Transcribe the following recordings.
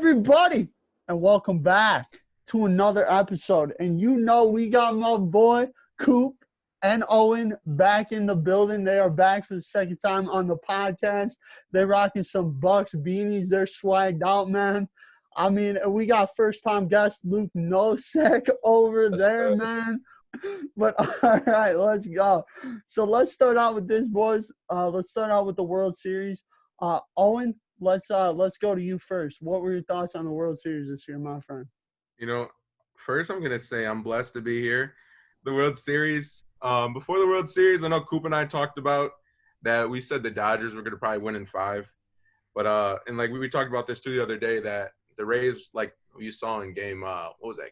everybody, and welcome back to another episode. And we got my boy Coop and Owenn back in the building. They are back for the second time on the podcast. They're rocking some Bucks beanies. They're swagged out, man. I mean, we got first-time guest Luke Nosek over there, man. But all right, let's go. So let's start out with this, boys. Let's start out with the World Series. Owenn, let's go to you first. What were your thoughts on the World Series this year, my friend? First I'm gonna say I'm blessed to be here. The World Series. Before the World Series, I know Coop and I talked about that. We said the Dodgers were gonna probably win in 5, but and like we talked about this too the other day, that the Rays, like you saw in game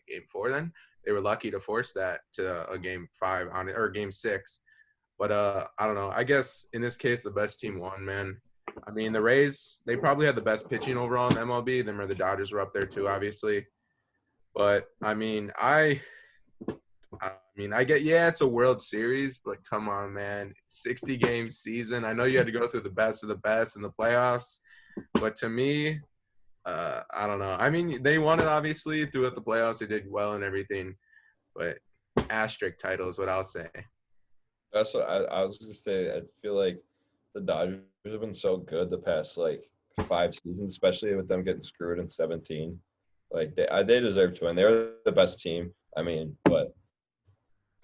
game 4 then? They were lucky to force that to a game 5 or game 6. But I don't know. I guess in this case the best team won, man. I mean, the Rays, they probably had the best pitching overall in MLB. Then the Dodgers were up there too, obviously. But I mean, I get, it's a World Series, but come on, man, 60-game season. I know you had to go through the best of the best in the playoffs, but to me, I don't know. I mean, they won it obviously throughout the playoffs. They did well and everything, but asterisk title is what I'll say. That's what I was going to say. I feel like the Dodgers have been so good the past, 5 seasons, especially with them getting screwed in 17. They deserve to win. They're the best team. I mean, but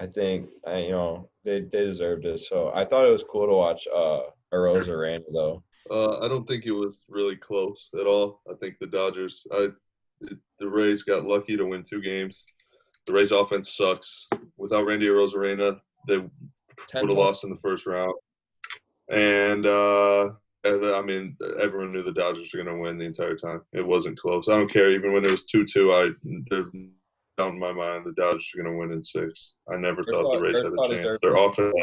I think, they deserved it. So I thought it was cool to watch Arozarena, though. I don't think it was really close at all. I think the Dodgers, the Rays got lucky to win 2 games. The Rays offense sucks. Without Randy Arozarena, they would have lost in the first round. And, I mean, everyone knew the Dodgers were going to win the entire time. It wasn't close. I don't care. Even when it was 2-2, there's down in my mind the Dodgers are going to win in 6. I never thought the Rays had a chance. Their offense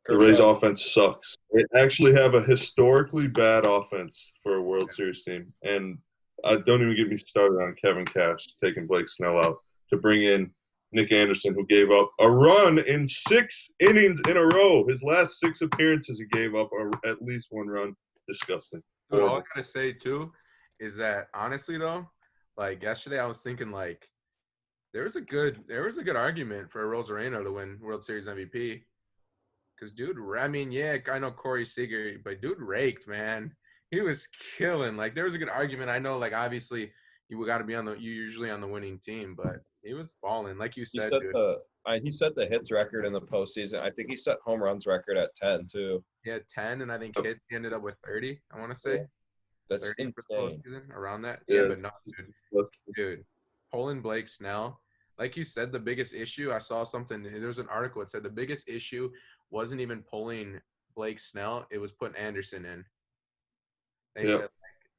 The Rays' offense sucks. They actually have a historically bad offense for a World Series team. And don't even get me started on Kevin Cash taking Blake Snell out to bring in Nick Anderson, who gave up a run in 6 innings in a row. His last 6 appearances, he gave up at least 1 run. Disgusting. Dude, all I gotta say too is that honestly though, yesterday I was thinking there was a good argument for Arozarena to win World Series MVP. Because, dude, I mean, I know Corey Seager, but dude raked, man. He was killing. There was a good argument. I know, obviously, you got to be you're usually on the winning team, but he was balling. Like you said, dude. He set the hits record in the postseason. I think he set home runs record at 10, too. Yeah, 10, and I think he ended up with 30, I want to say. Yeah. That's 30 insane. for the postseason, around that. Yeah, but no, dude. Pulling Blake Snell. Like you said, the biggest issue, I saw something, there was an article that said the biggest issue wasn't even pulling Blake Snell, it was putting Anderson in. They said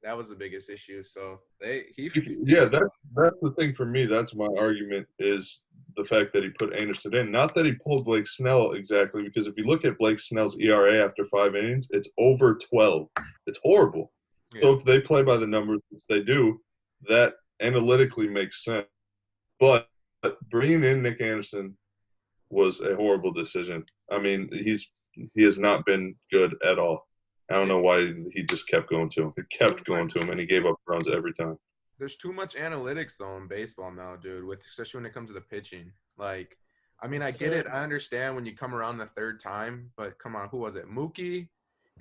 that was the biggest issue. So that's the thing for me. That's my argument, is the fact that he put Anderson in. Not that he pulled Blake Snell exactly, because if you look at Blake Snell's ERA after 5 innings, it's over 12. It's horrible. Yeah. So if they play by the numbers, which they do, that analytically makes sense. But bringing in Nick Anderson was a horrible decision. I mean, he has not been good at all. I don't know why he just kept going to him. He kept going to him, and he gave up runs every time. There's too much analytics, though, in baseball now, dude, especially when it comes to the pitching. I mean, I get it. I understand when you come around the 3rd time, but come on, who was it? Mookie?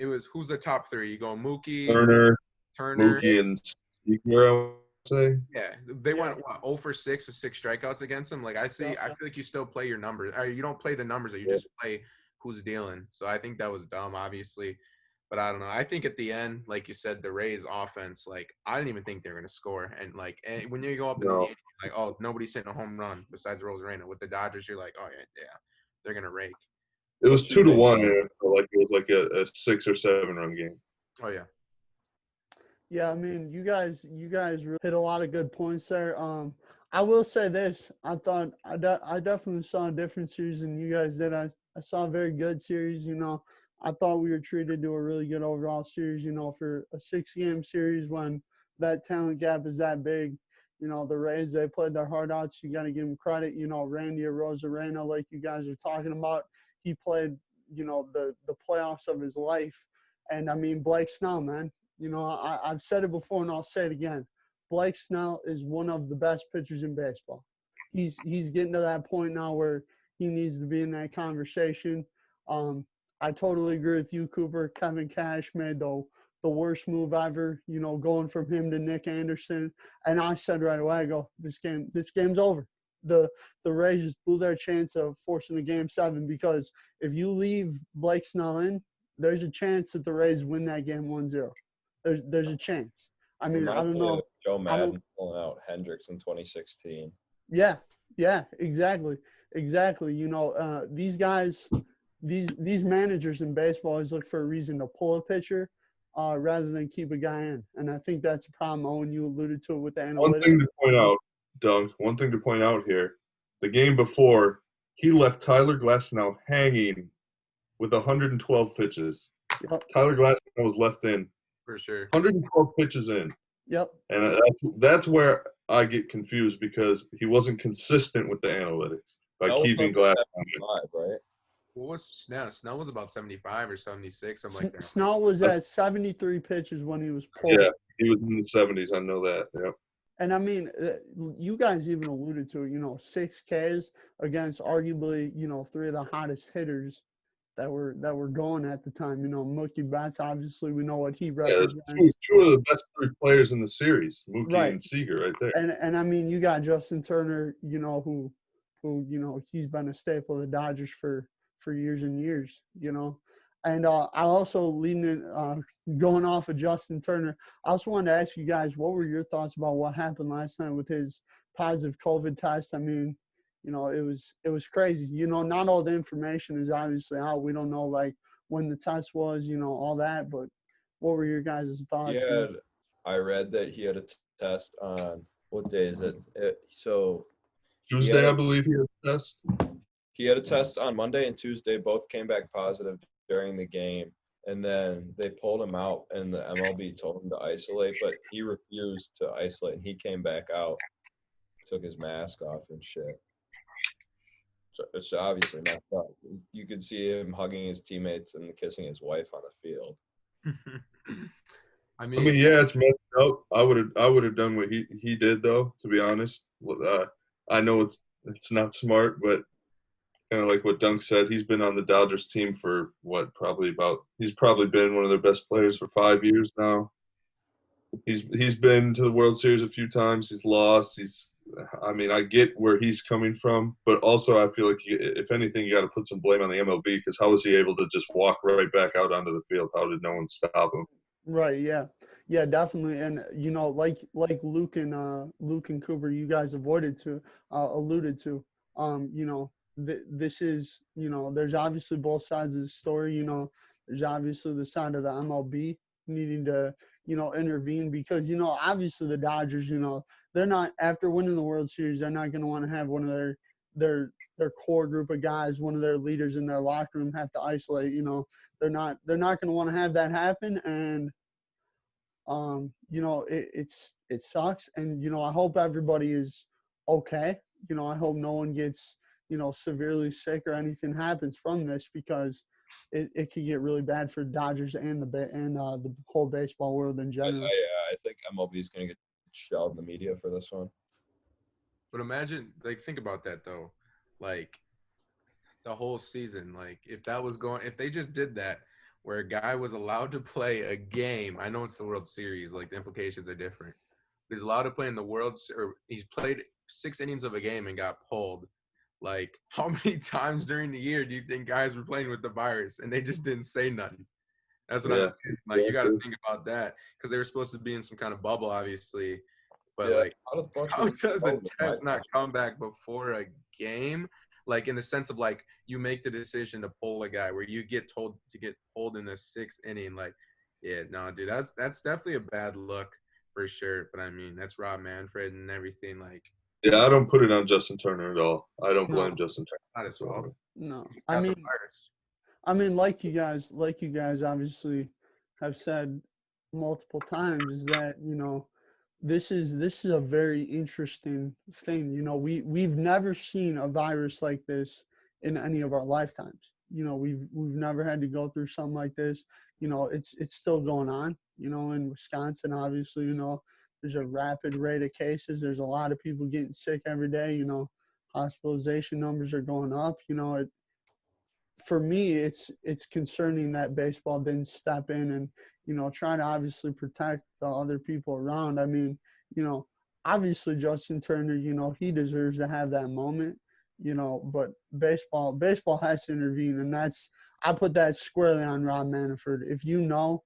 It was – who's the top 3? You go Mookie, Turner, Mookie, and Seager, say. Yeah, they went 0 for 6 with 6 strikeouts against him. I feel like you still play your numbers. Or you don't play the numbers, you just play who's dealing. So I think that was dumb, obviously. But I don't know. I think at the end, like you said, the Rays offense, I didn't even think they were going to score. And when you go up in the game, nobody's hitting a home run besides Arozarena. With the Dodgers, you're like, oh yeah, they're going to rake. It was 2-1, and it was a 6 or 7 run game. Oh yeah. Yeah, I mean, you guys really hit a lot of good points there. I will say this: I thought I definitely saw a different series than you guys did. I saw a very good series. I thought we were treated to a really good overall series. For a 6-game series when that talent gap is that big. The Rays, they played their heart out. So you got to give them credit. Randy Arozarena, like you guys are talking about, he played the playoffs of his life. And I mean, Blake Snell, man. I've said it before and I'll say it again. Blake Snell is one of the best pitchers in baseball. He's getting to that point now where he needs to be in that conversation. I totally agree with you, Cooper. Kevin Cash made the worst move ever, going from him to Nick Anderson. And I said right away, I go, this game's over. The Rays just blew their chance of forcing a Game 7 because if you leave Blake Snell in, there's a chance that the Rays win that game 1-0. There's a chance. I mean, I don't know. Joe Madden pulling out Hendricks in 2016. Yeah, exactly. These guys, these managers in baseball always look for a reason to pull a pitcher rather than keep a guy in. And I think that's a problem, Owen, you alluded to it with the analytics. One thing to point out, Dunk, here, the game before, he left Tyler Glasnow hanging with 112 pitches. Yep. Tyler Glasnow was left in. For sure. 112 pitches in. Yep. And that's where I get confused because he wasn't consistent with the analytics by keeping Glasnow in. Right? What was Snell? Snell was about 75 or 76, something like that. Snell was at 73 pitches when he was pulled. Yeah, he was in the 70s. I know that. Yep. And I mean, you guys even alluded to it, 6 Ks against arguably, 3 of the hottest hitters that were going at the time. Mookie Betts, obviously, we know what he represents. Yeah, two of the best 3 players in the series, Mookie and Seager, right there. And I mean, you got Justin Turner, who he's been a staple of the Dodgers for years and years, And I also going off of Justin Turner, I also wanted to ask you guys, what were your thoughts about what happened last night with his positive COVID test? I mean, it was crazy. Not all the information is obviously out. We don't know like when the test was, all that. But what were your guys' thoughts? I read that he had a test on what day is it? So Tuesday, I believe he had a test. He had a test on Monday and Tuesday. Both came back positive during the game. And then they pulled him out, and the MLB told him to isolate, but he refused to isolate, and he came back out, took his mask off and shit. So it's obviously messed up. You could see him hugging his teammates and kissing his wife on the field. I mean, yeah, it's messed up. I would have done what he did though. To be honest, I know it's not smart, but kind of like what Dunk said, he's been on the Dodgers team for he's probably been one of their best players for 5 years now. He's been to the World Series a few times. He's lost. I get where he's coming from, but also I feel like if anything, you got to put some blame on the MLB because how was he able to just walk right back out onto the field? How did no one stop him? Right. Yeah, definitely. And like Luke and Cooper, you guys alluded to. This is, there's obviously both sides of the story. There's obviously the side of the MLB needing to, intervene because, obviously the Dodgers, they're not, after winning the World Series, they're not going to want to have one of their core group of guys, one of their leaders in their locker room have to isolate. They're not going to want to have that happen. And, it sucks. And, I hope everybody is okay. I hope no one gets, severely sick or anything happens from this because it could get really bad for Dodgers and the whole baseball world in general. I think MLB is going to get shelled in the media for this one. But imagine, think about that though, the whole season, if they just did that, where a guy was allowed to play a game. I know it's the World Series, the implications are different. But he's allowed to play in the he's played 6 innings of a game and got pulled. How many times during the year do you think guys were playing with the virus and they just didn't say nothing? That's what I'm saying. You got to think about that because they were supposed to be in some kind of bubble, obviously. But how does a test not come back before a game? In the sense of you make the decision to pull a guy where you get told to get pulled in the 6th inning. Yeah, no, dude, that's definitely a bad look for sure. But I mean, that's Rob Manfred and everything. Yeah, I don't put it on Justin Turner at all. I don't blame Justin Turner. Not as well. No, I mean, like you guys obviously have said multiple times, is that this is a very interesting thing. We've never seen a virus like this in any of our lifetimes. We've never had to go through something like this. It's still going on. in Wisconsin, obviously, there's a rapid rate of cases. There's a lot of people getting sick every day. Hospitalization numbers are going up. For me, it's concerning that baseball didn't step in and, try to obviously protect the other people around. I mean, obviously Justin Turner, he deserves to have that moment, but baseball has to intervene. And I put that squarely on Rob Manfred. If you know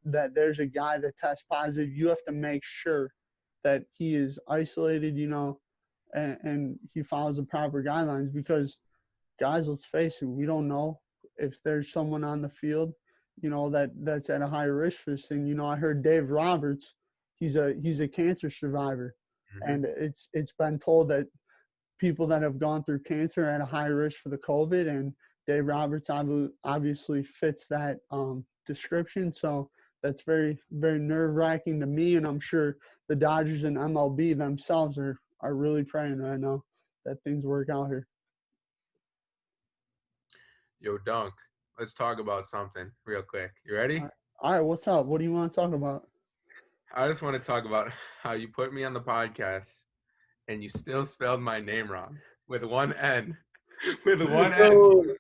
that there's a guy that tests positive, you have to make sure that he is isolated, and he follows the proper guidelines, because guys, let's face it, we don't know if there's someone on the field, that's at a higher risk for this thing. I heard Dave Roberts, he's a cancer survivor, and it's been told that people that have gone through cancer are at a higher risk for the COVID, and Dave Roberts obviously fits that description. So that's very, very nerve-wracking to me, and I'm sure the Dodgers and MLB themselves are really praying right now that things work out here. Yo, Dunk, let's talk about something real quick. You ready? All right, what's up? What do you want to talk about? I just want to talk about how you put me on the podcast and you still spelled my name wrong with one N. With one N.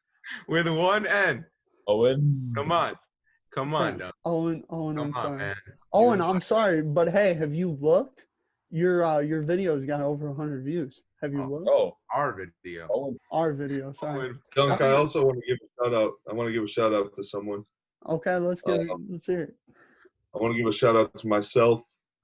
With one N. Owenn. Come on, Dunk. Owen, Come I'm on, sorry. man. Owen, I'm sorry, but hey, have you looked? Your video's got over 100 views. Have you looked? Oh, Our video. Owenn. Our video, sorry. Dunk, I also want to give a shout out. I want to give a shout out to someone. Okay, let's hear it. I want to give a shout out to myself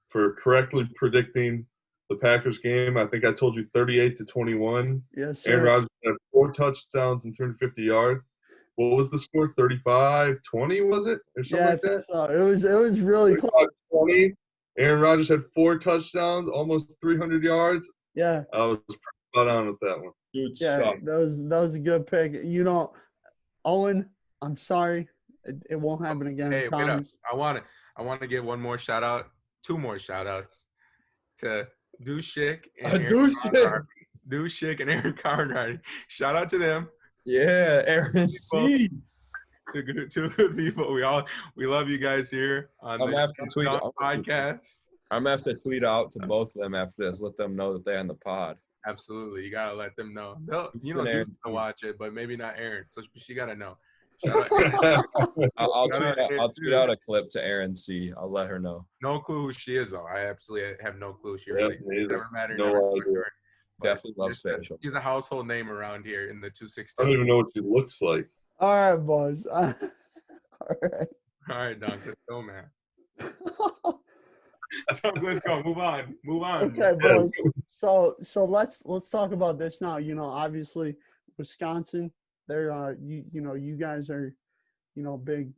for correctly predicting the Packers game. I think I told you 38-21. Yes, sir. Aaron Rodgers had 4 touchdowns and 350 yards. What was the score? 35-20, was it? Or something like that? So. It was really close. 20. Aaron Rodgers had 4 touchdowns, almost 300 yards. Yeah. I was spot on with that one. Dude, Yeah, suck. that was a good pick. Owen, I'm sorry. It won't happen again. Hey, I promise. wait up. I want to give one more shout out, 2 more shout outs to Dushik and Aaron Carnardi. Dushik and Aaron Carnardi. Shout out to them. Yeah, Aaron C. Two good people. We love you guys here on the podcast. I'm gonna have to tweet out to both of them after this. Let them know that they're on the pod. Absolutely, you gotta let them know. Dude's gonna watch it, but maybe not Aaron. So she gotta know. Shout out I'll tweet out a clip to Aaron C. I'll let her know. No clue who she is though. I absolutely have no clue. She really never met her. No idea. Definitely loves facial. She's a household name around here in the 216. I don't even know what she looks like. All right, boys. All right. All right, Don. Let's go, man. Let's go. Move on. Okay, boys. So let's talk about this now. Obviously, Wisconsin. They're you guys are, big.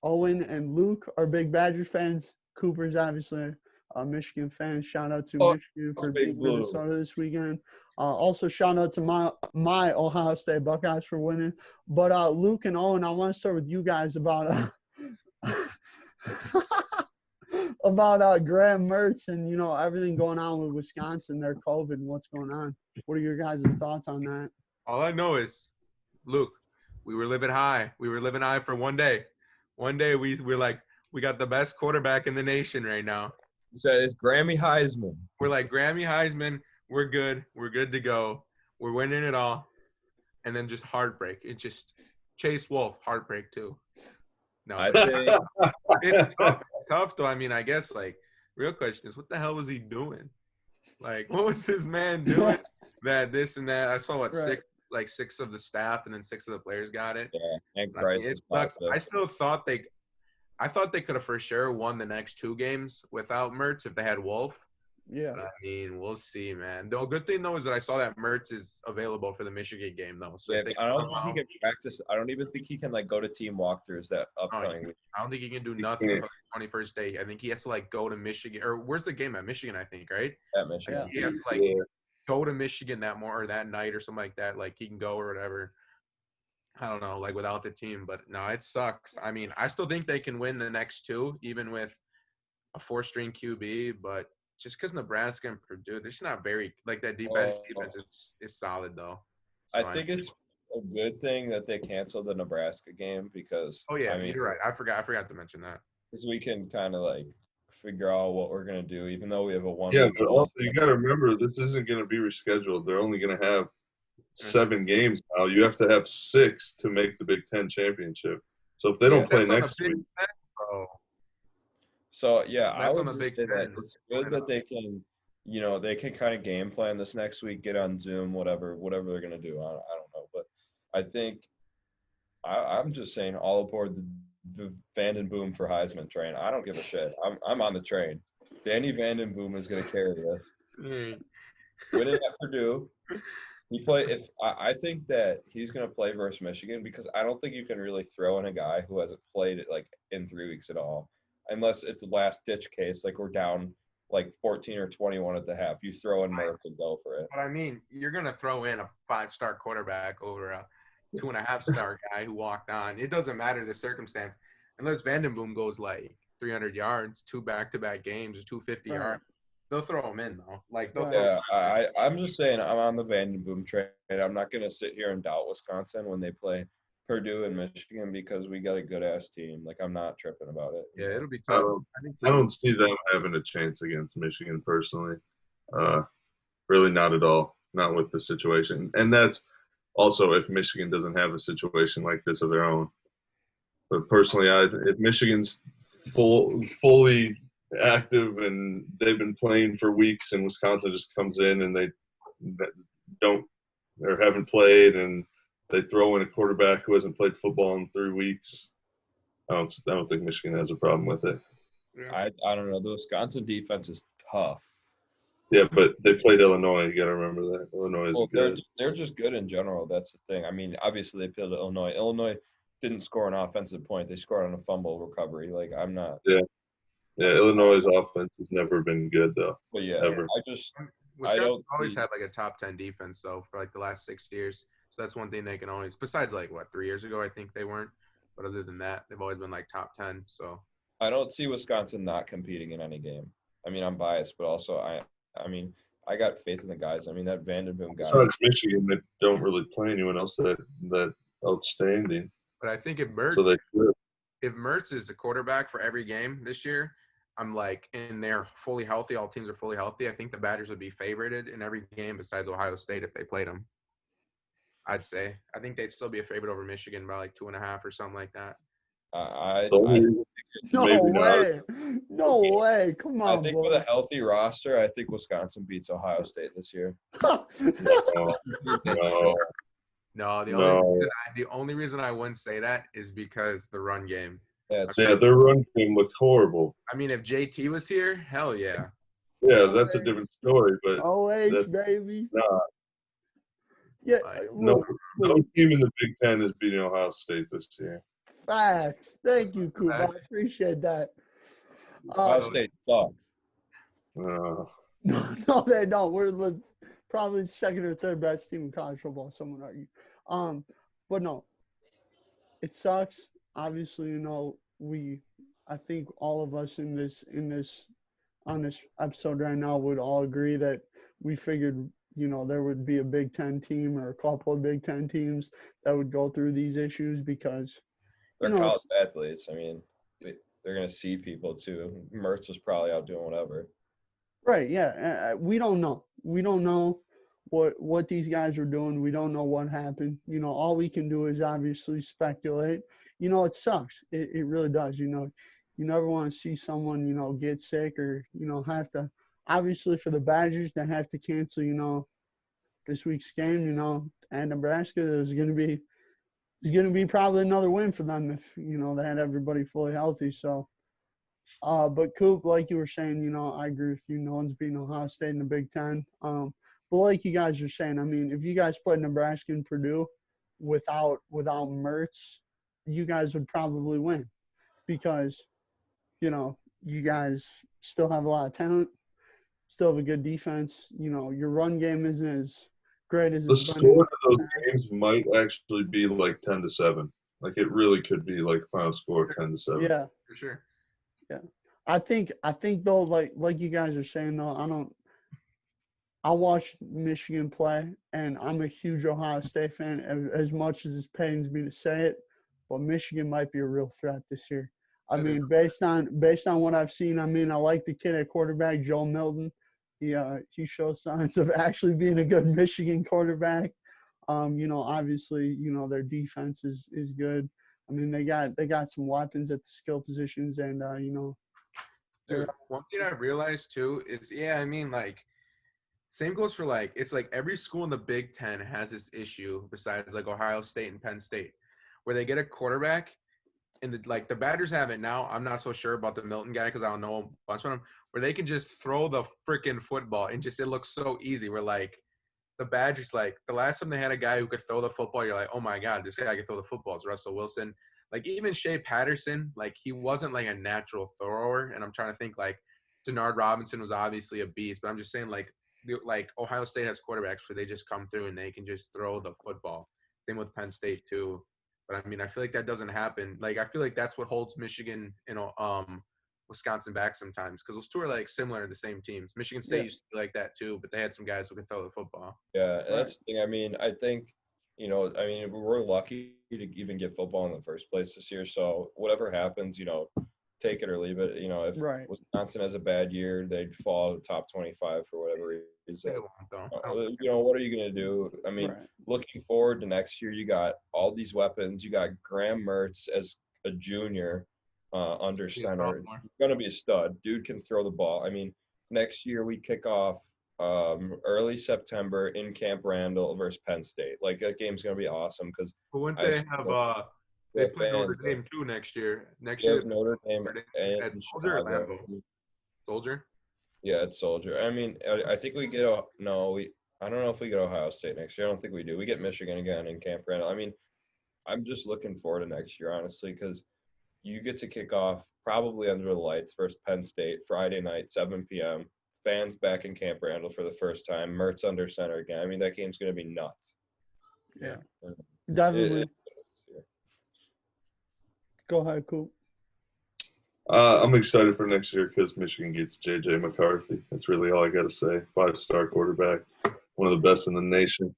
Owen and Luke are big Badger fans. Cooper's obviously a Michigan fan. Shout out to Michigan for beating Minnesota this weekend. Also, shout out to my Ohio State Buckeyes for winning. But Luke and Owen, I want to start with you guys about about Graham Mertz and everything going on with Wisconsin, their COVID, and what's going on. What are your guys' thoughts on that? All I know is, Luke, we were living high. We were living high for one day. One day we're like, we got the best quarterback in the nation right now. So it's Grammy Heisman. We're like, Grammy Heisman, we're good. We're good to go. We're winning it all. And then just heartbreak. It just Chase Wolf, heartbreak too. No, I think it's tough. It's tough though. I mean, I guess real question is, what the hell was he doing? What was this man doing? That this and that. I saw six of the staff and then 6 of the players got it. Yeah, and it sucks. I still thought they could have for sure won the next 2 games without Mertz if they had Wolf. Yeah. But, I mean, we'll see, man. The good thing though is that I saw that Mertz is available for the Michigan game though. So yeah, I don't think he can practice. I don't even think he can go to team walkthroughs that upcoming week. I don't think he can do nothing until the 21st day. I think he has to go to Michigan, or where's the game at Michigan? I think, right? At Michigan. He has to go to Michigan that night or something like that. He can go or whatever. I don't know, without the team, but no, it sucks. I mean, I still think they can win the next 2, even with a 4-string QB, but just because Nebraska and Purdue, they're just not very that defense is solid though. So I think it's a good thing that they canceled the Nebraska game because you're right. I forgot to mention that. because we can kind of like figure out what we're gonna do, even though we have a 1 Yeah, week. but also you got to remember this isn't going to be rescheduled. They're only going to have 7 games now. You have to have 6 to make the Big Ten championship. So if they don't play That's on the next Big week, Ten, bro. So yeah, I That's on would the just Big say that Ten. it's good that they can, they can kind of game plan this next week, get on Zoom, whatever they're gonna do. I don't know, but I think I'm just saying all aboard the Vanden Boom for Heisman train. I don't give a shit. I'm on the train. Danny Vanden Boom is gonna carry this. Winning at Purdue. I think that he's going to play versus Michigan because I don't think you can really throw in a guy who hasn't played it like in 3 weeks at all, unless it's a last ditch case like we're down like 14 or 21 at the half. You throw in Mertz and go for it. But I mean, you're gonna throw in a 5-star quarterback over a 2.5-star guy who walked on. It doesn't matter the circumstance, unless Vandenboom goes like 300 yards, 2 back-to-back games, 250 yards. They'll throw him in though. Like they'll throw. Yeah, I'm just saying I'm on the Vanden Boom train. I'm not going to sit here and doubt Wisconsin when they play Purdue and Michigan because we got a good ass team. Like I'm not tripping about it. Yeah, it'll be I tough. don't see them having a chance against Michigan personally. Really, not at all. Not with the situation, and that's also if Michigan doesn't have a situation like this of their own. But personally, if Michigan's fully active and they've been playing for weeks, and Wisconsin just comes in and they don't or haven't played, and they throw in a quarterback who hasn't played football in 3 weeks, I don't think Michigan has a problem with it. I don't know. The Wisconsin defense is tough. Yeah, but they played Illinois. You got to remember that Illinois is good. They're just good in general. That's the thing. I mean, obviously they played Illinois. Illinois didn't score an offensive point. They scored on a fumble recovery. Like I'm not. Yeah, Illinois' offense has never been good though. But yeah, ever. Wisconsin always had like a top 10 defense though for like the last 6 years. So that's one thing they can always. Besides like 3 years ago, I think they weren't. But other than that, they've always been like top 10. So I don't see Wisconsin not competing in any game. I mean, I'm biased, but also I mean, I got faith in the guys. I mean, that Vanderbilt guy. Besides Michigan, they don't really play anyone else that outstanding. But I think if Mertz is a quarterback for every game this year, I'm like, and they're fully healthy, all teams are fully healthy, I think the Badgers would be favorited in every game besides Ohio State if they played them. I'd say. I think they'd still be a favorite over Michigan by like 2.5 or something like that. No way. No way. Come on, I think boys. with a healthy roster, I think Wisconsin beats Ohio State this year. No, the only reason I wouldn't say that is because the run game. Yeah, their run game looked horrible. I mean, if JT was here, hell yeah. Yeah, that's a different story, but OH, baby. Nah. Yeah, no team in the Big Ten is beating Ohio State this year. Facts. Thank you, Coop. I appreciate that. Ohio State sucks. No, they don't. We're probably second or third best team in college football, some would argue. But no, it sucks. Obviously, I think all of us on this episode right now would all agree that we figured, there would be a Big Ten team or a couple of Big Ten teams that would go through these issues because they're college athletes. I mean, they're going to see people too. Mertz was probably out doing whatever. Right, yeah. We don't know. We don't know what these guys were doing. We don't know what happened. All we can do is obviously speculate. It sucks. It really does. You never want to see someone, get sick or, have to – obviously for the Badgers, they have to cancel, this week's game, at Nebraska. There's going to be probably another win for them if, they had everybody fully healthy. So, but Coop, like you were saying, I agree with you. No one's beating Ohio State in the Big Ten. But like you guys are saying, I mean, if you guys played Nebraska and Purdue without Mertz, you guys would probably win because, you guys still have a lot of talent, still have a good defense. Your run game isn't as great as the score of those games might actually be like 10-7. Like it really could be like final score 10-7. Yeah, for sure. Yeah, I think though, like you guys are saying though, I watched Michigan play, and I'm a huge Ohio State fan. As much as it pains me to say it, but Michigan might be a real threat this year. I mean, based on what I've seen, I mean, I like the kid at quarterback, Joe Milton. He shows signs of actually being a good Michigan quarterback. Obviously, their defense is good. I mean, they got some weapons at the skill positions, and Dude, one thing I realized too is, I mean, like, same goes for like, it's like every school in the Big Ten has this issue besides like Ohio State and Penn State, where they get a quarterback, and the Badgers have it now. I'm not so sure about the Milton guy because I don't know a bunch of them, where they can just throw the freaking football and just it looks so easy. We're like, the Badgers, like the last time they had a guy who could throw the football, you're like, oh my God, this guy can throw the football. It's Russell Wilson. Like even Shea Patterson, like he wasn't like a natural thrower. And I'm trying to think like Denard Robinson was obviously a beast, but I'm just saying like Ohio State has quarterbacks where they just come through and they can just throw the football. Same with Penn State too. But I mean, I feel like that doesn't happen. Like I feel like that's what holds Michigan, Wisconsin back sometimes because those two are like similar to the same teams. Michigan State used to be like that too, but they had some guys who could throw the football. Yeah, and that's the thing. I mean, I think, we're lucky to even get football in the first place this year. So whatever happens, take it or leave it. If Wisconsin has a bad year, they'd fall to the top 25 for whatever reason. What are you going to do? I mean, looking forward to next year, you got all these weapons. You got Graham Mertz as a junior. Under center. He's going to be a stud. Dude can throw the ball. I mean, next year we kick off early September in Camp Randall versus Penn State. Like, that game's going to be awesome because – But wouldn't they have they play Notre Dame too next year? Next year, Notre Dame and Soldier or Lambeau? Soldier? Yeah, it's Soldier. I mean, I think we get – I don't know if we get Ohio State next year. I don't think we do. We get Michigan again in Camp Randall. I mean, I'm just looking forward to next year, honestly, because – you get to kick off probably under the lights versus Penn State Friday night, 7 p.m. Fans back in Camp Randall for the first time. Mertz under center again. I mean, that game's going to be nuts. Yeah, definitely. Go ahead, Coop. I'm excited for next year because Michigan gets J.J. McCarthy. That's really all I got to say. 5-star quarterback, one of the best in the nation.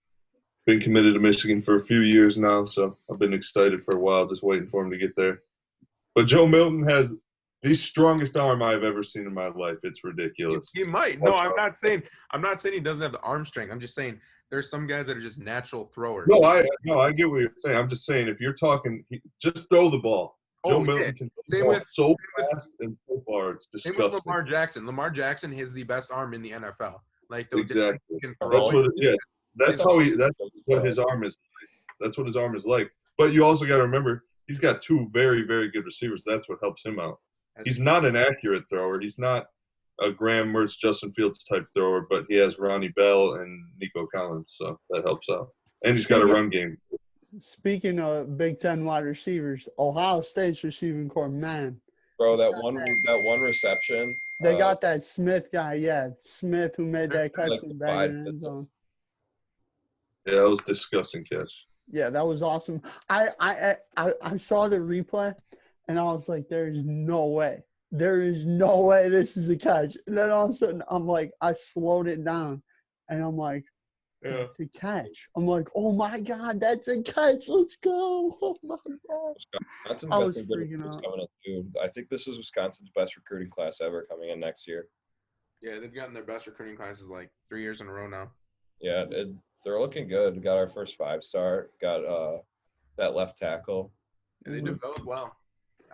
Been committed to Michigan for a few years now, so I've been excited for a while, just waiting for him to get there. But Joe Milton has the strongest arm I've ever seen in my life. It's ridiculous. He might. No, I'm not saying he doesn't have the arm strength. I'm just saying there's some guys that are just natural throwers. No, I get what you're saying. I'm just saying if you're talking, just throw the ball. Joe Milton can throw so fast and so far. It's disgusting. Same with Lamar Jackson. Lamar Jackson has the best arm in the NFL. Like exactly. That's what his arm is. That's what his arm is like. But you also got to remember, he's got two very, very good receivers. That's what helps him out. He's not an accurate thrower. He's not a Graham Mertz, Justin Fields type thrower, but he has Ronnie Bell and Nico Collins, so that helps out. And he's got a run game. Speaking of Big Ten wide receivers, Ohio State's receiving corps, man. Bro, that one reception. They got that Smith guy, Smith, who made that catch in the back of the end zone. Yeah, that was a disgusting catch. Yeah, that was awesome. I saw the replay, and I was like, there is no way. There is no way this is a catch. And then all of a sudden, I'm like, I slowed it down, and I'm like, it's a catch. I'm like, oh, my God, that's a catch. Let's go. Oh, my God. I was freaking out. I think this is Wisconsin's best recruiting class ever coming in next year. Yeah, they've gotten their best recruiting classes like 3 years in a row now. Yeah, they're looking good. We got our first 5-star. Got that left tackle. Yeah, they develop well.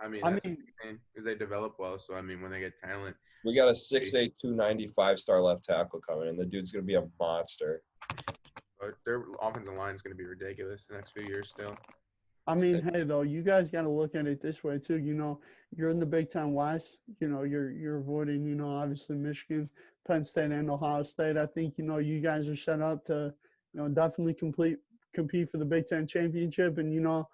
I mean, that's the thing, is they develop well. So, I mean, when they get talent. We got a 6'8", 295-star left tackle coming in. The dude's going to be a monster. Their offensive line is going to be ridiculous the next few years still. I mean, hey, though, you guys got to look at it this way, too. You know, you're in the Big Ten West. You know, you're avoiding, you know, obviously Michigan, Penn State, and Ohio State. I think, you know, you guys are set up to, you know, definitely compete for the Big Ten championship. And, you know,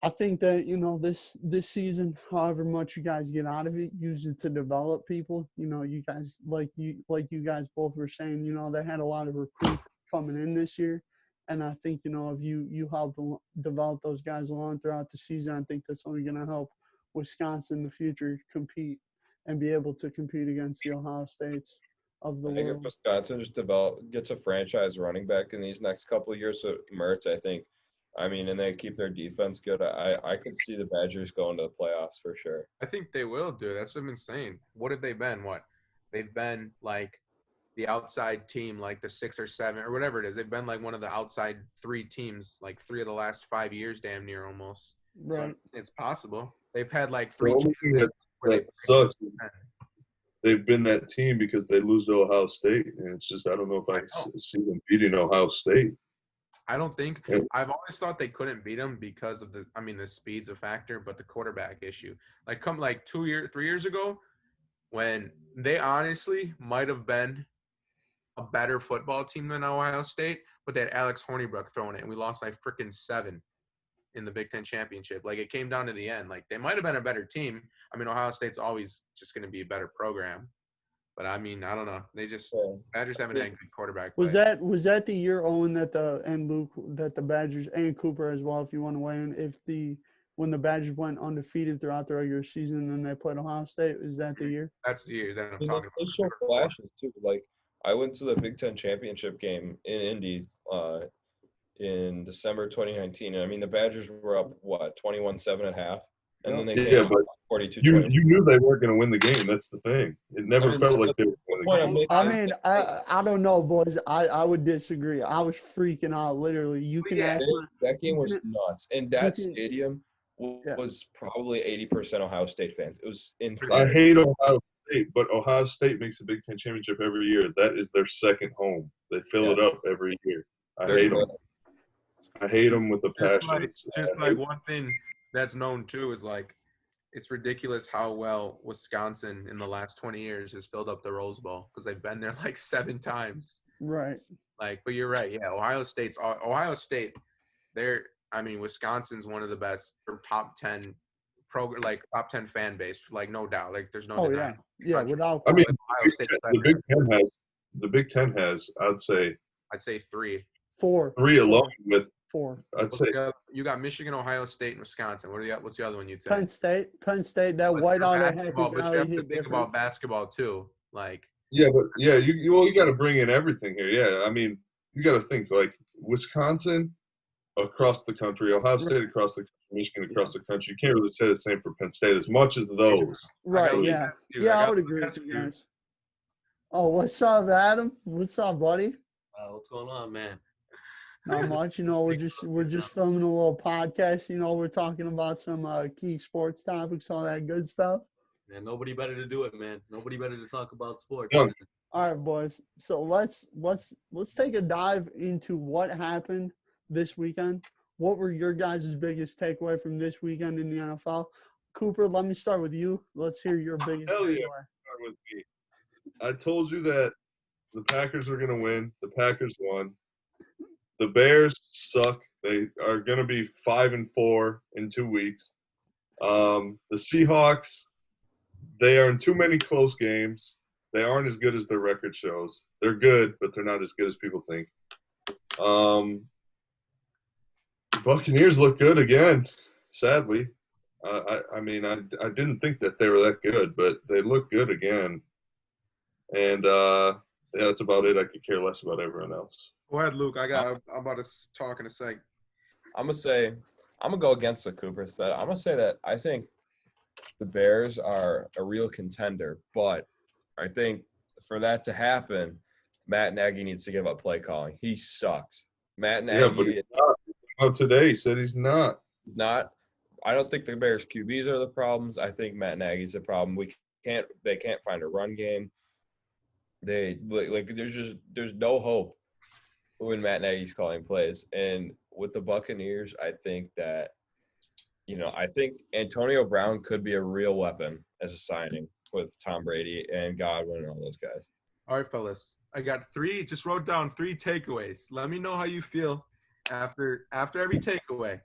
I think that, you know, this season, however much you guys get out of it, use it to develop people. You know, you guys, like you guys both were saying, you know, they had a lot of recruits coming in this year. And I think, you know, if you help develop those guys along throughout the season, I think that's only going to help Wisconsin in the future compete and be able to compete against the Ohio States of the world. I think if Wisconsin just gets a franchise running back in these next couple of years with Mertz, I think I mean, and they keep their defense good. I could see the Badgers going to the playoffs for sure. I think they will, dude. That's what I'm saying. What have they been? What? They've been like the outside team, like the 6 or 7 or whatever it is. They've been like one of the outside 3 teams, like 3 of the last 5 years, damn near almost. Right. So it's possible. They've had like The 3 only thing chances where that sucks is they've been that team because they lose to Ohio State, and it's just I don't know if I see them beating Ohio State. I don't think Yeah. I've always thought they couldn't beat them because of the speed's a factor, but the quarterback issue. Like 3 years ago, when they honestly might have been a better football team than Ohio State, but they had Alex Hornibrook throwing it, and we lost by freaking 7 in the Big Ten championship. Like, it came down to the end. Like, they might have been a better team. I mean, Ohio State's always just going to be a better program. But, I mean, I don't know. They just – Badgers haven't had good quarterback play. Was that the year, Owen, that the Badgers and Cooper as well, if you want to weigh in, when the Badgers went undefeated throughout the regular season and they played Ohio State, is that the year? That's the year that I'm talking They show flashes too. Like I went to the Big Ten championship game in Indy in December 2019. And I mean, the Badgers were up 21-7 at half, and then they came but 42-20. You knew they weren't going to win the game. That's the thing. It never felt like they were going to win the game. I mean, I don't know, boys. I would disagree. I was freaking out, literally. You can ask that game was nuts, and that stadium was probably 80% Ohio State fans. It was insane. I hate Ohio State, but Ohio State makes a Big Ten championship every year. That is their second home. They fill it up every year. I hate them. I hate them with a passion. Just like one thing that's known too is like it's ridiculous how well Wisconsin in the last 20 years has filled up the Rose Bowl because they've been there like 7 times. Right. Like, but you're right. Yeah, Ohio State. Wisconsin's one of the best or top 10 top 10 fan base, like no doubt. Like there's no denying. Yeah, without. I mean, Ohio State the Big Ten has. I'd say 3. 4. 3 along with 4. I'd say you got Michigan, Ohio State, and Wisconsin. What's the other one you'd say? Penn State. That whiteout at Happy But you Valley have to hit think about basketball too. Like you got to bring in everything here. Yeah, I mean, you got to think like Wisconsin across the country, Ohio State across the country, Michigan across the country. You can't really say the same for Penn State as much as those. Right. Yeah. Yeah, I would agree with you guys. Oh, what's up, Adam? What's up, buddy? What's going on, man? Not much. We're just filming a little podcast. We're talking about some key sports topics, all that good stuff. Man, nobody better to do it, man. Nobody better to talk about sports. Yeah. All right, boys. So let's take a dive into what happened this weekend. What were your guys' biggest takeaway from this weekend in the NFL? Cooper, let me start with you. Let's hear your biggest takeaway. Start with me. I told you that the Packers were going to win. The Packers won. The Bears suck. They are going to be 5-4 in 2 weeks. The Seahawks, they are in too many close games. They aren't as good as their record shows. They're good, but they're not as good as people think. The Buccaneers look good again, sadly. I didn't think that they were that good, but they look good again. And that's about it. I could care less about everyone else. Go ahead, Luke. I'm about to talk in a sec. I'm gonna go against what Cooper said. I'm gonna say that I think the Bears are a real contender, but I think for that to happen, Matt Nagy needs to give up play calling. He sucks. Matt Nagy. Yeah, but he's not. Today he said he's not. He's not. I don't think the Bears QBs are the problems. I think Matt Nagy's the problem. They can't find a run game. There's no hope when Matt Nagy's calling plays. And with the Buccaneers, I think that, I think Antonio Brown could be a real weapon as a signing with Tom Brady and Godwin and all those guys. All right, fellas. I got just wrote down 3 takeaways. Let me know how you feel after every takeaway.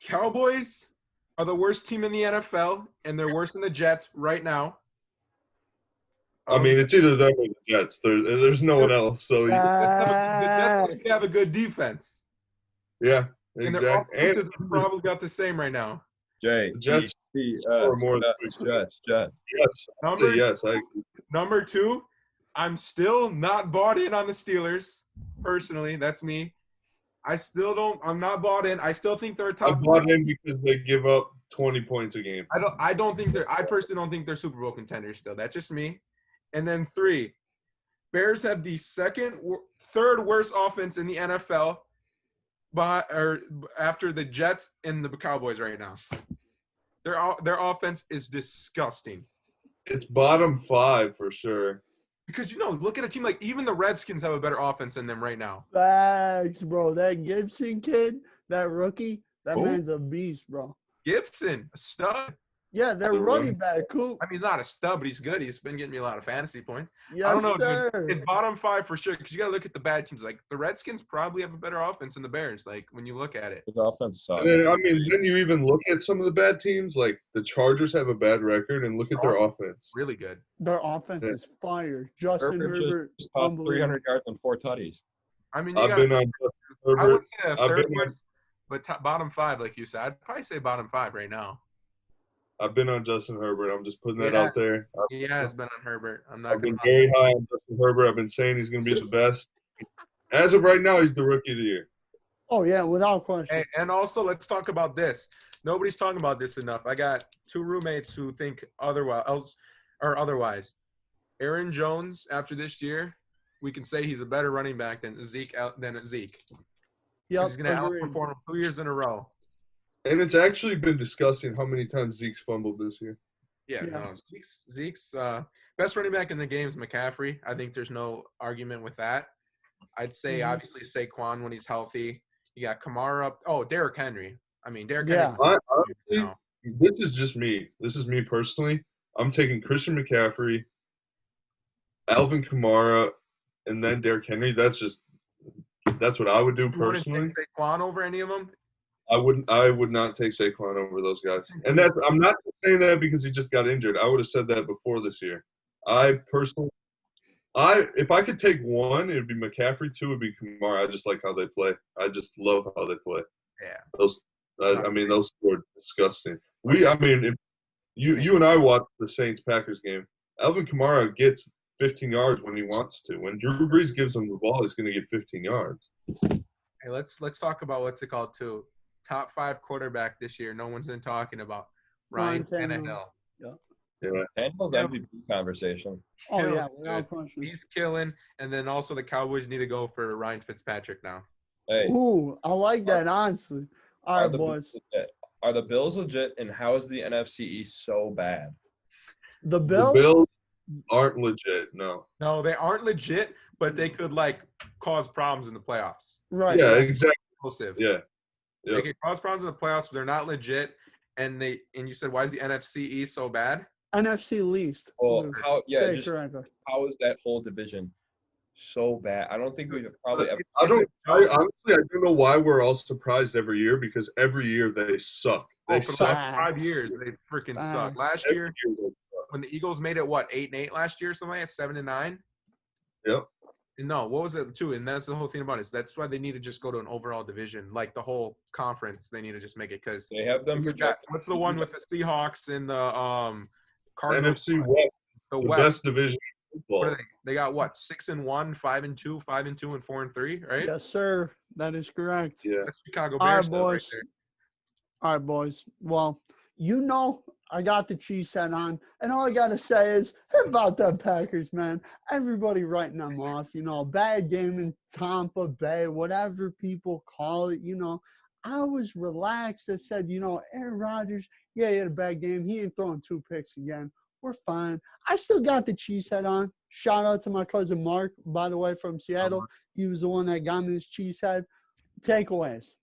Cowboys are the worst team in the NFL, and they're worse than the Jets right now. I mean, it's either them or the Jets. There's no one else. So the Jets have a good defense. Yeah, exactly. And their offenses have probably got the same right now. Jay, Jets score more than Jets. Yes. Number 2, I'm still not bought in on the Steelers. Personally, that's me. I still don't. I'm not bought in. I still think they're a I top. bought in because they give up 20 points a game. I don't think they're. I personally don't think they're Super Bowl contenders still. That's just me. And then 3, Bears have the third worst offense in the NFL, after the Jets and the Cowboys right now. Their offense is disgusting. It's bottom 5 for sure. Because look at a team like even the Redskins have a better offense than them right now. Facts, bro. That Gibson kid, that rookie, that Who? man's a beast, bro. Gibson, a stud. Yeah, they're running back, Coop. I mean, he's not a stud, but he's good. He's been getting me a lot of fantasy points. Yes, I don't know, sir. dude. It's bottom 5 for sure. Because you got to look at the bad teams. Like the Redskins probably have a better offense than the Bears. Like when you look at it. His offense sucks. And then you even look at some of the bad teams. Like the Chargers have a bad record, and look at their offense. Really good. Their offense is fire. Justin Herbert, just caught 300 unbelievable. yards and 4 tutties. I mean, I've been on Justin I Herbert. would say a I've third been worst, but bottom 5, like you said. I'd probably say bottom 5 right now. I've been on Justin Herbert. I'm just putting that out there. He has been on Herbert. I've been very high on Justin Herbert. I've been saying he's going to be the best. As of right now, he's the rookie of the year. Oh, yeah, without question. Hey, and also, let's talk about this. Nobody's talking about this enough. I got 2 roommates who think otherwise. Aaron Jones, after this year, we can say he's a better running back than Zeke. Yep, He's going to outperform him 2 years in a row. And it's actually been disgusting how many times Zeke's fumbled this year. Yeah. Yeah. No, Zeke's best running back in the game is McCaffrey. I think there's no argument with that. I'd say obviously Saquon when he's healthy. You got Kamara up. Oh, Derrick Henry. I mean, Derrick Yeah. Henry. This is just me. This is me personally. I'm taking Christian McCaffrey, Alvin Kamara, and then Derrick Henry. That's what I would do You wouldn't personally. take Saquon over any of them? I would not take Saquon over those guys. And I'm not saying that because he just got injured. I would have said that before this year. If I could take one, it would be McCaffrey. 2 would be Kamara. I just like how they play. I just love how they play. Yeah. Those 2 are disgusting. If you and I watched the Saints-Packers game. Alvin Kamara gets 15 yards when he wants to. When Drew Brees gives him the ball, he's going to get 15 yards. Hey, let's talk about what's it called too. Top 5 quarterback this year. No one's been talking about Ryan Tannehill. Yeah. Tannehill's MVP conversation. Oh, Kill, yeah, without dude. question. He's killing. And then also the Cowboys need to go for Ryan Fitzpatrick now. Hey, Ooh, I like that, honestly. All right, boys. Are the Bills legit, and how is the NFC East so bad? The The Bills? Bills aren't legit, no. No, they aren't legit, but they could cause problems in the playoffs. Right. Yeah, exactly. Explosive. Yeah. They could cause problems in the playoffs, but they're not legit. And you said, why is the NFC East so bad? NFC least. Well, Say it correctly. how is that whole division so bad? I don't think we've probably ever. Honestly, I don't know why we're all surprised every year because every year they suck. They For the suck. last 5 years, they freaking suck. Last Every year, year they suck. when the Eagles made it, 8-8 last year, something like that, 7-9. Yep. No, what was it too? And that's the whole thing about it. That's why they need to just go to an overall division, like the whole conference. They need to just make it because They have them projected. what's the one with the Seahawks and the Cardinals? NFC West, The the West. best division in What football. are they got 6-1, 5-2, 5-2, and 4-3, right? Yes, sir. That is correct. Yeah. That's Chicago All right, Bears stuff right boys. there. All right, boys. Well, I got the cheese set on, and all I got to say is about the Packers, man. Everybody writing them off, bad game in Tampa Bay, whatever people call it, I was relaxed. I said, Aaron Rodgers, he had a bad game. He ain't throwing 2 picks again. We're fine. I still got the cheese head on. Shout out to my cousin Mark, by the way, from Seattle. He was the one that got me this cheese head. Takeaways.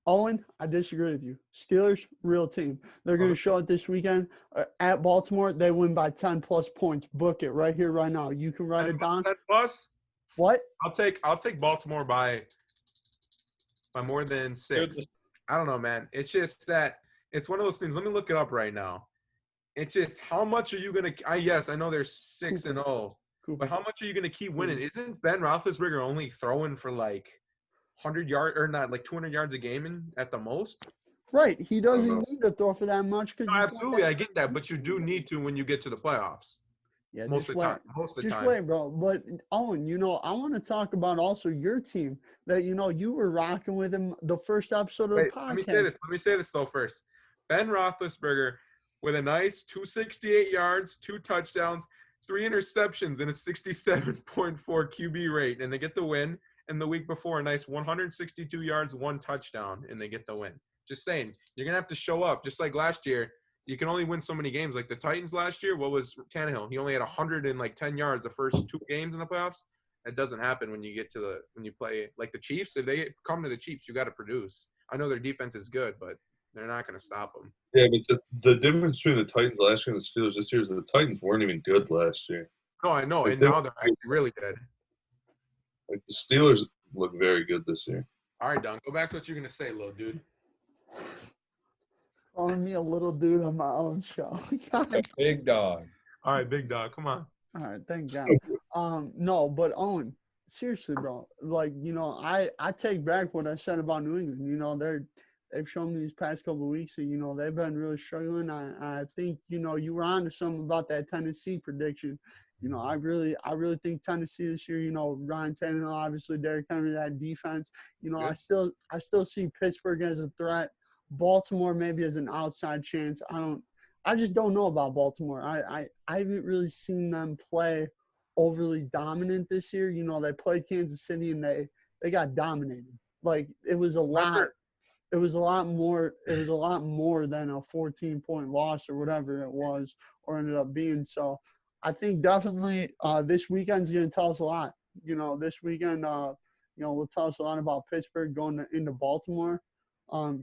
Owen, I disagree with you. Steelers, real team. They're going to show it this weekend at Baltimore. They win by 10-plus points. Book it right here, right now. You can write it down. 10+? What? I'll take Baltimore by more than 6. I don't know, man. It's just that it's one of those things. Let me look it up right now. It's just how much are you going to – yes, I know they're 6-0, but how much are you going to keep winning? Isn't Ben Roethlisberger only throwing for 100 yards or not 200 yards a game at the most? Right. He doesn't need to throw for that much. No, absolutely, I get that, but you do need to when you get to the playoffs. Yeah, Most just of the wait. time. Most of the Just time. wait, bro. But Owen, I want to talk about also your team that you were rocking with him the first episode of the Wait, podcast. let me say this. Let me say this though first. Ben Roethlisberger with a nice 268 yards, 2 touchdowns, 3 interceptions, and a 67.4 QB rate, and they get the win. And the week before, a nice 162 yards, 1 touchdown, and they get the win. Just saying, you're gonna have to show up. Just like last year, you can only win so many games. Like the Titans last year, what was Tannehill? He only had 110 yards the first 2 games in the playoffs. That doesn't happen when you get to when you play like the Chiefs. If they come to the Chiefs, you got to produce. I know their defense is good, but they're not going to stop them. Yeah, but the difference between the Titans last year and the Steelers this year is that the Titans weren't even good last year. No, I know, Like, and now they're actually really good. Like the Steelers look very good this year. All right, Don, go back to what you're going to say, little dude. Calling me a little dude on my own show. A big dog. All right, big dog, come on. All right, thank God. No, but Owen, seriously, bro. Like, I take back what I said about New England. They've shown me these past couple of weeks that they've been really struggling. I think you were on to something about that Tennessee prediction. I really think Tennessee this year. Ryan Tannehill, obviously Derrick Henry, that defense. I still see Pittsburgh as a threat. Baltimore maybe as an outside chance. I just don't know about Baltimore. I haven't really seen them play overly dominant this year. They played Kansas City and they got dominated. Like it was a lot. It was a lot more. It was a lot more than a 14-point loss or whatever it was, or ended up being. So I think definitely this weekend's going to tell us a lot. This weekend, will tell us a lot about Pittsburgh going into Baltimore.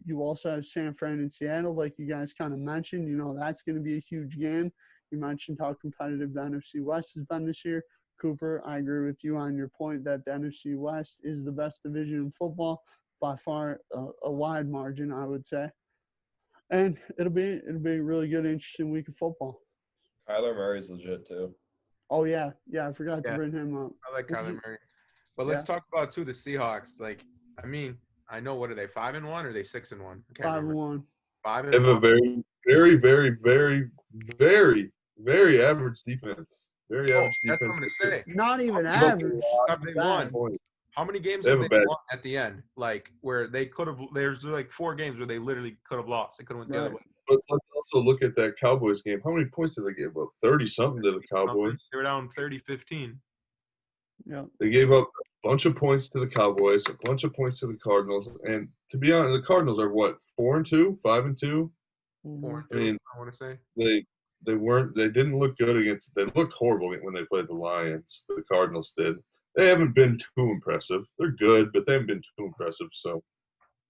You also have San Fran and Seattle, like you guys kind of mentioned. That's going to be a huge game. You mentioned how competitive the NFC West has been this year. Cooper, I agree with you on your point that the NFC West is the best division in football by far, a wide margin, I would say. And it'll be a really good, interesting week of football. Kyler Murray's legit too. Oh yeah, I forgot to bring him up. I like Kyler Murray, but let's talk about the Seahawks. Like, I mean, I know what are they 5-1 or are they 6-1? 5-1. 5-1. They have a very, very, very, very, very, very average defense. Very average defense. That's what I'm gonna say. Not even average. Have they won? How many games They have have they a bad- won at the end? Like where they could have. There's like 4 games where they literally could have lost. They could have went the other way. But let's also look at that Cowboys game. How many points did they give up? 30-something to the Cowboys. They were down 30-15. Yeah. They gave up a bunch of points to the Cowboys, a bunch of points to the Cardinals. And to be honest, the Cardinals are what, 4-2, 5-2? 4-2. I mean, I want to say they didn't look good against. They looked horrible when they played the Lions. The Cardinals did. They haven't been too impressive. They're good, but they haven't been too impressive. So,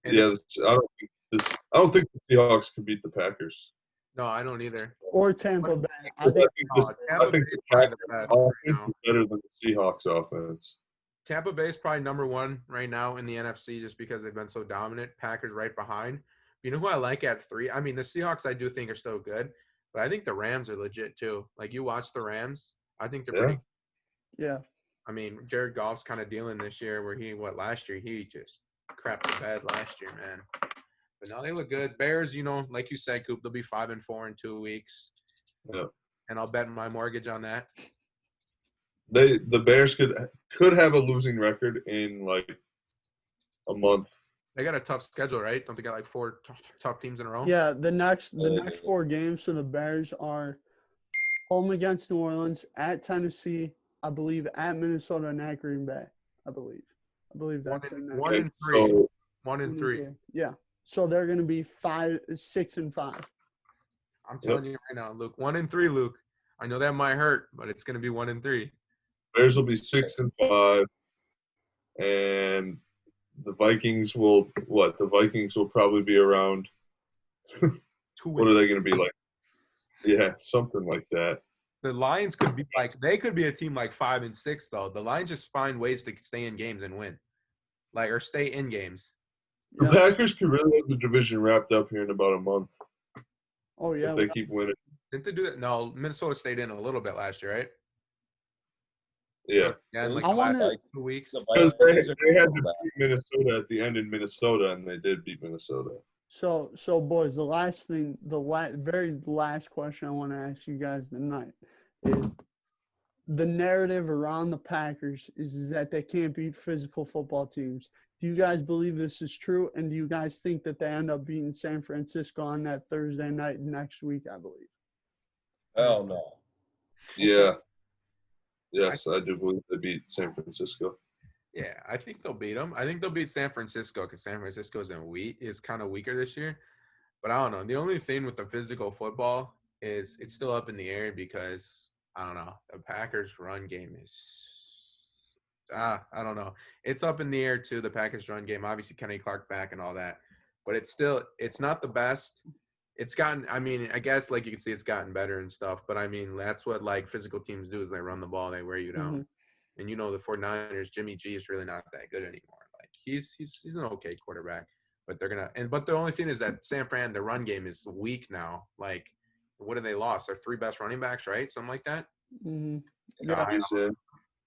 I don't think the Seahawks can beat the Packers. No, I don't either. Or Tampa Bay. I think the Packers Packers right offense now. is better than the Seahawks offense. Tampa Bay is probably number 1 right now in the NFC just because they've been so dominant. Packers right behind. You know who I like at 3? I mean, the Seahawks I do think are still good, but I think the Rams are legit too. Like you watch the Rams, I think they're pretty. Yeah. I mean, Jared Goff's kind of dealing this year where last year he just crapped the bed last year, man. But now they look good. Bears, like you said, Coop, they'll be 5-4 in 2 weeks. Yeah. And I'll bet my mortgage on that. The Bears could have a losing record in like a month. They got a tough schedule, right? Don't they got like 4 tough teams in a row? Yeah, the next 4 games for the Bears are home against New Orleans, at Tennessee, I believe, at Minnesota, and at Green Bay. I believe that's the next. 1-3. So, 1-3. Yeah. So they're going to be 6-5. I'm telling you right now, Luke. 1-3, Luke. I know that might hurt, but it's going to be 1-3. Bears will be 6-5, and the Vikings will what? The Vikings will probably be around. 2 weeks. What are they going to be like? Yeah, something like that. The Lions could be they could be a team like 5-6 though. The Lions just find ways to stay in games and win, or stay in games. The Packers could really have the division wrapped up here in about a month. Oh yeah. If they keep winning. Didn't they do that? No, Minnesota stayed in a little bit last year, right? Yeah. Yeah, in like I the wanna- last 2 weeks. Because they had to beat Minnesota at the end in Minnesota, and they did beat Minnesota. So boys, the last thing, very last question I want to ask you guys tonight is, the narrative around the Packers is that they can't beat physical football teams. Do you guys believe this is true? And do you guys think that they end up beating San Francisco on that Thursday night next week, I believe? Hell no. Yeah. Yes, I do believe they beat San Francisco. Yeah, I think they'll beat them. I think they'll beat San Francisco because San Francisco is kind of weaker this year. But I don't know. The only thing with the physical football is it's still up in the air because, I don't know, the Packers' run game is I don't know. It's up in the air too, the Packers' run game. Obviously, Kenny Clark back and all that. But it's not the best. It's gotten, I mean, I guess like you can see it's gotten better and stuff. But, I mean, that's what like physical teams do is they run the ball, they wear you down. And you know the 49ers, Jimmy G is really not that good anymore. Like he's an okay quarterback, but but the only thing is that San Fran, the run game is weak now. Like, what have they lost? Their 3 best running backs, right? Something like that.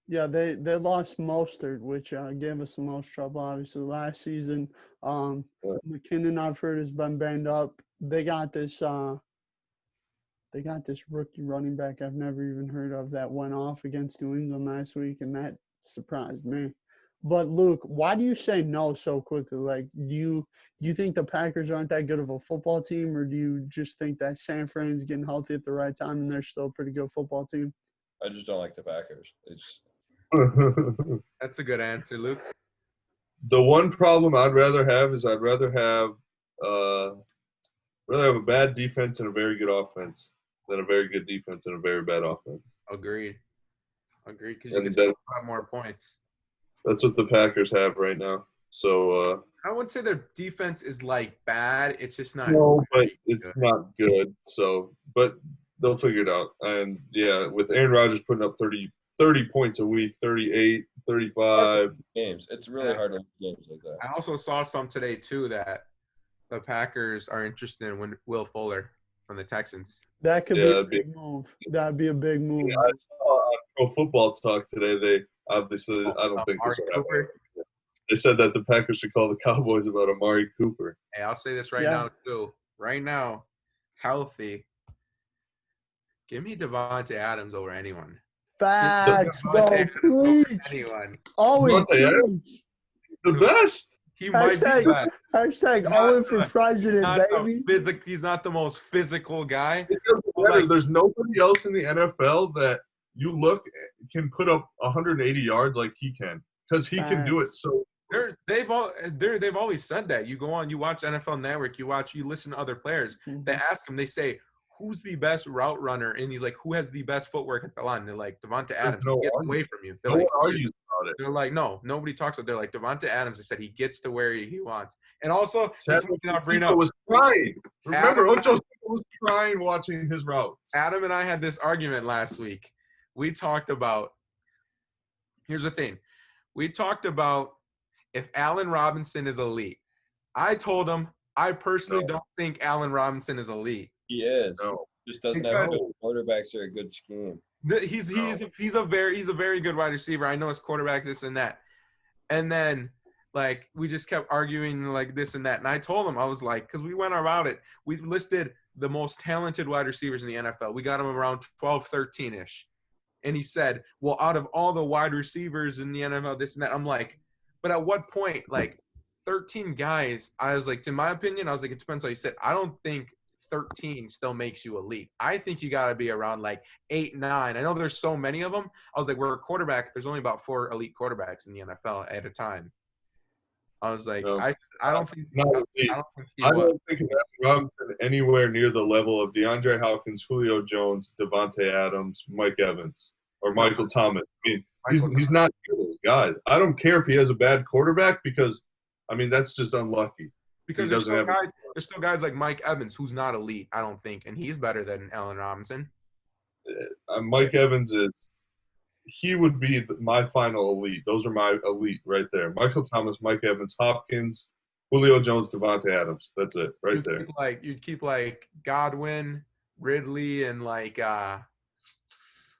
Yeah, they lost Mostert, which gave us the most trouble. Obviously, last season, McKinnon I've heard has been banged up. They got this rookie running back I've never even heard of that went off against New England last week, and that surprised me. But, Luke, why do you say no so quickly? Like, do you think the Packers aren't that good of a football team, or do you just think that San Fran's getting healthy at the right time and they're still a pretty good football team? I just don't like the Packers. That's a good answer, Luke. The one problem I'd rather have is I'd rather have a bad defense and a very good offense than a very good defense and a very bad offense. Agreed, because you can still have more points. That's what the Packers have right now. So I wouldn't say their defense is like bad. It's just not. No, but it's not good. So, but they'll figure it out. And yeah, with Aaron Rodgers putting up 30 points a week, 38, 35 games. It's really hard to win games like that. I also saw some today too that the Packers are interested in Will Fuller from the Texans. That could be a big move. That'd be a big move. Yeah, I saw on Pro Football Talk today. They obviously, I don't think this will happen. They said that the Packers should call the Cowboys about Amari Cooper. Hey, I'll say this right now too. Right now, healthy. Give me Devontae Adams over anyone. Facts, bro. Please. Anyone. Always. The best. He might be the best. Hashtag Owenn for president, baby. He's not the most physical guy. There's nobody else in the NFL that you look can put up 180 yards like he can because he can do it so. They've always said that. You go on, you watch NFL Network, you listen to other players. They ask him, they say, who's the best route runner? And he's like, who has the best footwork at the line? And they're like, Devontae Adams. He gets away from you. They're like, argues about it. They're like, no, nobody talks about it. They're like, Devontae Adams, they said he gets to where he wants. And also, was crying. Remember, Ocho was crying watching his routes. Adam and I had this argument last week. We talked about – here's the thing. We talked about if Allen Robinson is elite. I told him I personally don't think Allen Robinson is elite. He is. No. Just doesn't have good quarterbacks or a good scheme. He's a very good wide receiver. I know his quarterback, this and that. And then like we just kept arguing like this and that. And I told him, I was like, because we went about it. We listed the most talented wide receivers in the NFL. We got him around 12, 13-ish. And he said, well, out of all the wide receivers in the NFL, this and that. I'm like, but at what point, like 13 guys, I was like, in my opinion, I was like, it depends how you said. I don't think 13 still makes you elite. I think you got to be around like 8, 9. I know there's so many of them. I was like, we're a quarterback. There's only about 4 elite quarterbacks in the NFL at a time. I was like, I don't think Robinson anywhere near the level of DeAndre Hopkins, Julio Jones, Devontae Adams, Mike Evans, or Michael Thomas. I mean, he's not those guys. I don't care if he has a bad quarterback because, I mean, that's just unlucky. Because there's still guys like Mike Evans who's not elite, I don't think, and he's better than Allen Robinson. Mike Evans he would be my final elite. Those are my elite right there. Michael Thomas, Mike Evans, Hopkins, Julio Jones, Devontae Adams. That's it right there. You'd keep like Godwin, Ridley, and like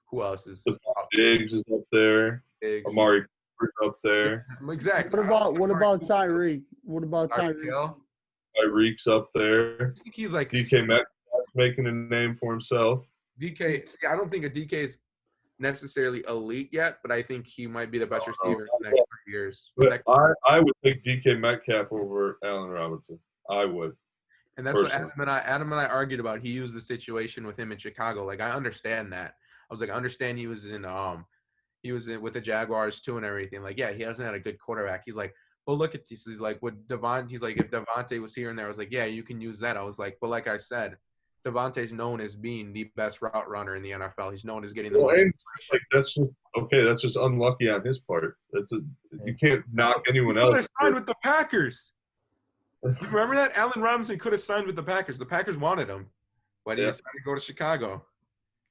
who else is? Diggs is up there. Amari Cooper's up there. Exactly. What about Tyreek? What about Tyreek? Tyreek's up there. I think he's like DK Metcalf's making a name for himself. DK. See, I don't think a DK is necessarily elite yet, but I think he might be the best receiver in the next 3 years. But I would take DK Metcalf over Allen Robinson. I would. And that's personally. what Adam and I argued about. He used the situation with him in Chicago. Like, I understand that. I was like, I understand he was with the Jaguars too and everything. Like, yeah, he hasn't had a good quarterback. He's like, well, look at this. He's like, he's like, if Devontae was here and there, I was like, yeah, you can use that. I was like, but like I said, Devontae's known as being the best route runner in the NFL. He's known as getting the and like, that's just unlucky on his part. You can't knock anyone else. He could have signed with the Packers. You remember that? Allen Robinson could have signed with the Packers. The Packers wanted him, but he decided to go to Chicago.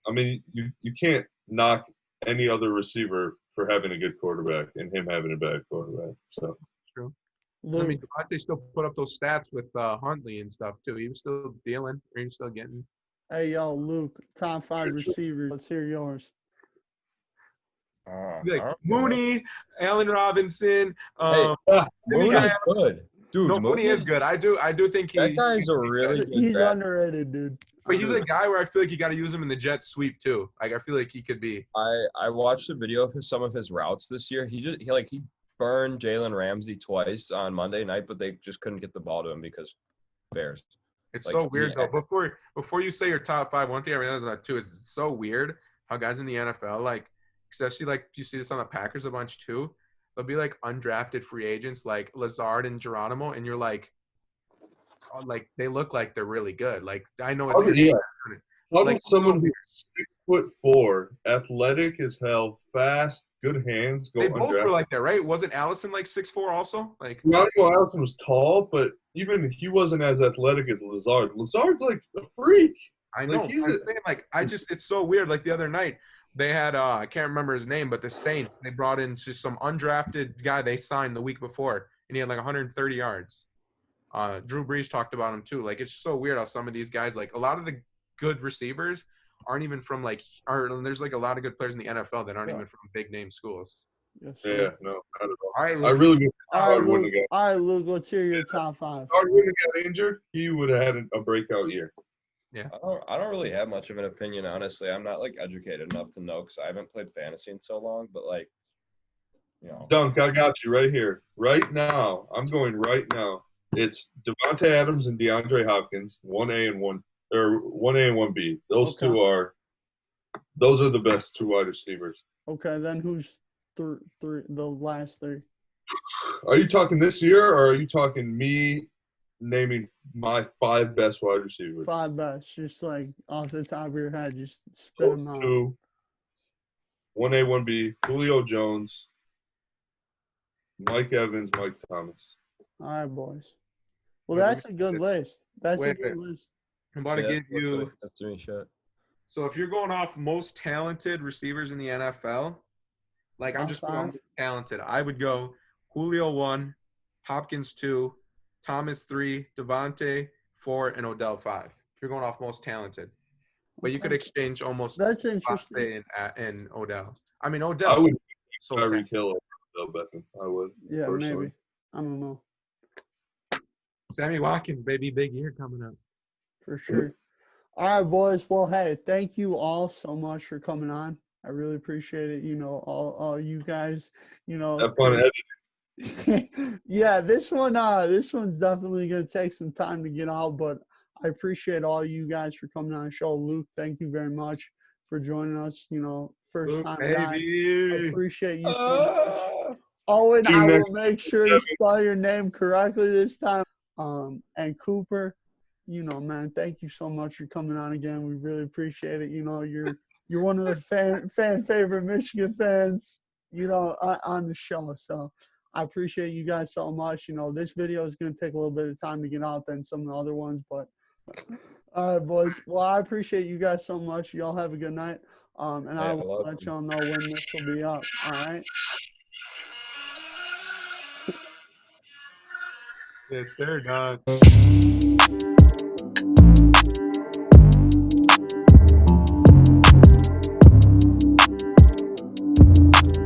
I mean, you can't knock any other receiver for having a good quarterback and him having a bad quarterback. So true. Luke, I mean, Devontae still put up those stats with Huntley and stuff too. He was still dealing. He was still getting. hey, yo, Luke, top 5 receivers. Let's hear yours. Like Mooney, Allen Robinson. Mooney's good. Dude, No, Mooney is good. I do think that guy's a really good He's draft. underrated, dude. But he's a guy where I feel like you got to use him in the jet sweep too. Like, I feel like he could be. I watched a video of some of his routes this year. He burned Jalen Ramsey twice on Monday night, but they just couldn't get the ball to him because Bears. It's Like, so weird yeah. though. Before you say your top 5, one thing I realized that too is it's so weird how guys in the NFL, like, especially like you see this on the Packers a bunch too. They'll be like undrafted free agents like Lazard and Geronimo, and you're like they look like they're really good. Like, I know it's How like, does someone who's 6'4", athletic as hell, fast, good hands, go they both undrafted? were like that, right? Wasn't Allison like 6'4" also? Like, Geronimo Allison was tall, but even he wasn't as athletic as Lazard. Lazard's like a freak. I know. Like, It's so weird. Like the other night, they had I can't remember his name, but the Saints, they brought in just some undrafted guy they signed the week before, and he had like 130 yards. Drew Brees talked about him too. Like, it's so weird how some of these guys, like a lot of the good receivers, aren't even from there's like a lot of good players in the NFL that aren't even from big name schools. Yes, Yeah, no, not at all. All right, I really wish All Howard right, wouldn't have got. All right, Luke, let's hear your top 5. Howard wouldn't have got injured. He would have had a breakout year. I don't really have much of an opinion, honestly. I'm not like educated enough to know because I haven't played fantasy in so long. But like, you know, Dunk, I got you right here, right now. I'm going right now. It's Devontae Adams and DeAndre Hopkins, 1A and 1B. Those Okay. those are the best 2 wide receivers. Okay, then who's the last 3? Are you talking this year, or are you talking me naming my 5 best wide receivers? 5 best, just like off the top of your head, just spit them out. 2, 1A, 1B, Julio Jones, Mike Evans, Mike Thomas. All right, boys. Well, that's a good list. That's a good list. I'm about to give you. That's doing shit. So if you're going off most talented receivers in the NFL, like I'm just going most talented, I would go Julio 1, Hopkins 2, Thomas 3, Devontae 4, and Odell 5. If you're going off most talented, but you could exchange almost. That's interesting. Devontae and Odell. I mean, I Odell. would Tyreek Hill over Odell Beckham. I would. Yeah, personally. maybe. I don't know. Sammy Watkins, baby, big year coming up. For sure. All right, boys. Well, hey, thank you all so much for coming on. I really appreciate it. You know, all you guys, you know. Have fun editing. Yeah, this one's definitely gonna take some time to get out, but I appreciate all you guys for coming on the show. Luke, thank you very much for joining us. You know, first time guy. I appreciate you so much. Owen, I will make sure to spell your name correctly this time. And Cooper, you know, man, thank you so much for coming on again. We really appreciate it. You know, you're one of the fan favorite Michigan fans, you know, on the show. So I appreciate you guys so much. You know, this video is going to take a little bit of time to get out than some of the other ones, but all right, boys. Well, I appreciate you guys so much. Y'all have a good night. And I will let y'all know when this will be up. All right. Yes, sir, dog.